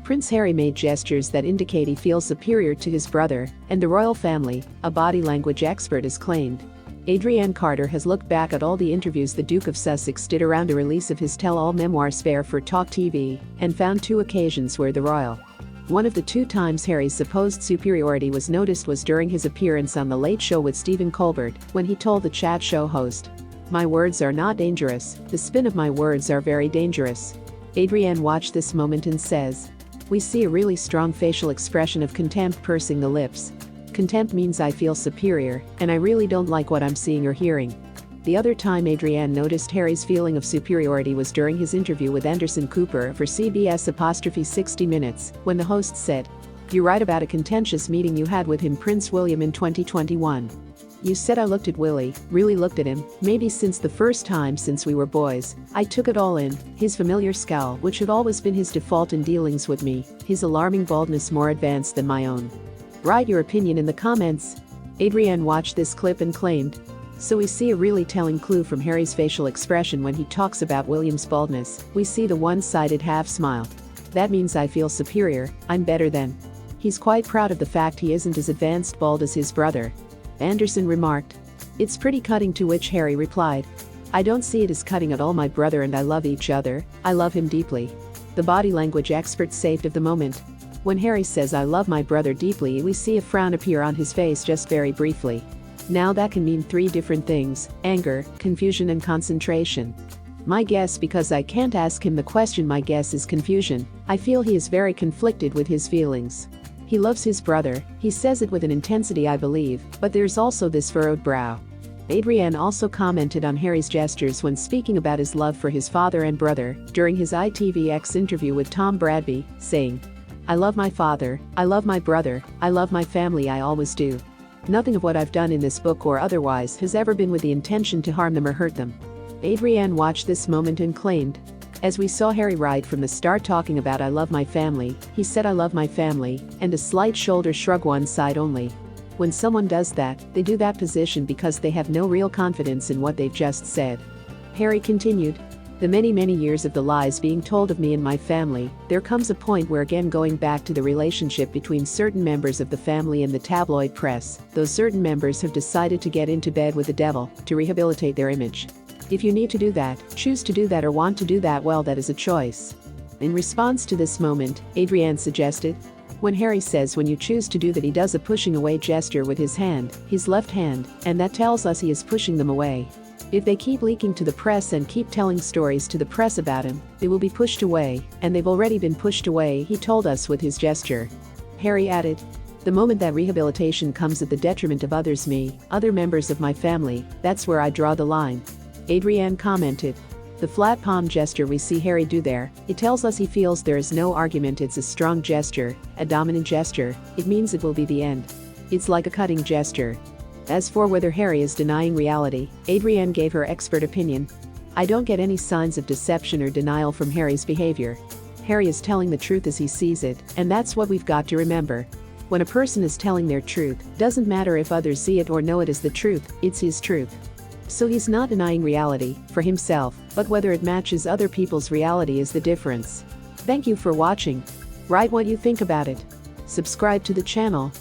Prince Harry made gestures that indicate he feels superior to his brother and the royal family, a body language expert has claimed. Adrianne Carter has looked back at all the interviews the Duke of Sussex did around the release of his tell-all memoir Spare for Talk TV and found 2 occasions where the royal. One of the 2 times Harry's supposed superiority was noticed was during his appearance on The Late Show with Stephen Colbert, when he told the chat show host, "My words are not dangerous, the spin of my words are very dangerous." Adrianne watched this moment and says, "We see a really strong facial expression of contempt, pursing the lips. Contempt means I feel superior, and I really don't like what I'm seeing or hearing." The other time Adrianne noticed Harry's feeling of superiority was during his interview with Anderson Cooper for CBS'60 Minutes, when the host said, "You write about a contentious meeting you had with him, Prince William, in 2021. You said I looked at Willie, really looked at him, maybe since the first time since we were boys. I took it all in, his familiar scowl, which had always been his default in dealings with me, his alarming baldness more advanced than my own." Write your opinion in the comments. Adrianne watched this clip and claimed, "So we see a really telling clue from Harry's facial expression when he talks about William's baldness. We see the one-sided half smile. That means I feel superior, I'm better than. He's quite proud of the fact he isn't as advanced bald as his brother." Anderson remarked. "It's pretty cutting," to which Harry replied, "I don't see it as cutting at all. My brother and I love each other, I love him deeply." The body language expert saved of the moment. When Harry says "I love my brother deeply," we see a frown appear on his face just very briefly. Now that can mean 3 different things: anger, confusion and concentration. My guess, because I can't ask him the question, my guess is confusion. I feel he is very conflicted with his feelings. He loves his brother, he says it with an intensity I believe, but there's also this furrowed brow. Adrianne also commented on Harry's gestures when speaking about his love for his father and brother during his ITVX interview with Tom Bradby, saying, "I love my father, I love my brother, I love my family, I always do. Nothing of what I've done in this book or otherwise has ever been with the intention to harm them or hurt them." Adrianne watched this moment and claimed, "As we saw Harry right from the start talking about 'I love my family,' he said 'I love my family,' and a slight shoulder shrug one side only. When someone does that, they do that position because they have no real confidence in what they've just said." Harry continued, "The many years of the lies being told of me and my family, there comes a point where, again going back to the relationship between certain members of the family and the tabloid press, those certain members have decided to get into bed with the devil to rehabilitate their image. If you need to do that, choose to do that, or want to do that, well, that is a choice." In response to this moment, Adrianne suggested, "When Harry says when you choose to do that, he does a pushing away gesture with his hand, his left hand, and that tells us he is pushing them away. If they keep leaking to the press and keep telling stories to the press about him, they will be pushed away, and they've already been pushed away, he told us with his gesture." Harry added, "The moment that rehabilitation comes at the detriment of others, me, other members of my family, that's where I draw the line." Adrianne commented, "The flat palm gesture we see Harry do there, it tells us he feels there is no argument. It's a strong gesture, a dominant gesture. It means it will be the end. It's like a cutting gesture." As for whether Harry is denying reality, Adrianne gave her expert opinion. "I don't get any signs of deception or denial from Harry's behavior. Harry is telling the truth as he sees it, and that's what we've got to remember. When a person is telling their truth, doesn't matter if others see it or know it as the truth, it's his truth. So he's not denying reality for himself, but whether it matches other people's reality is the difference." Thank you for watching. Write what you think about it. Subscribe to the channel.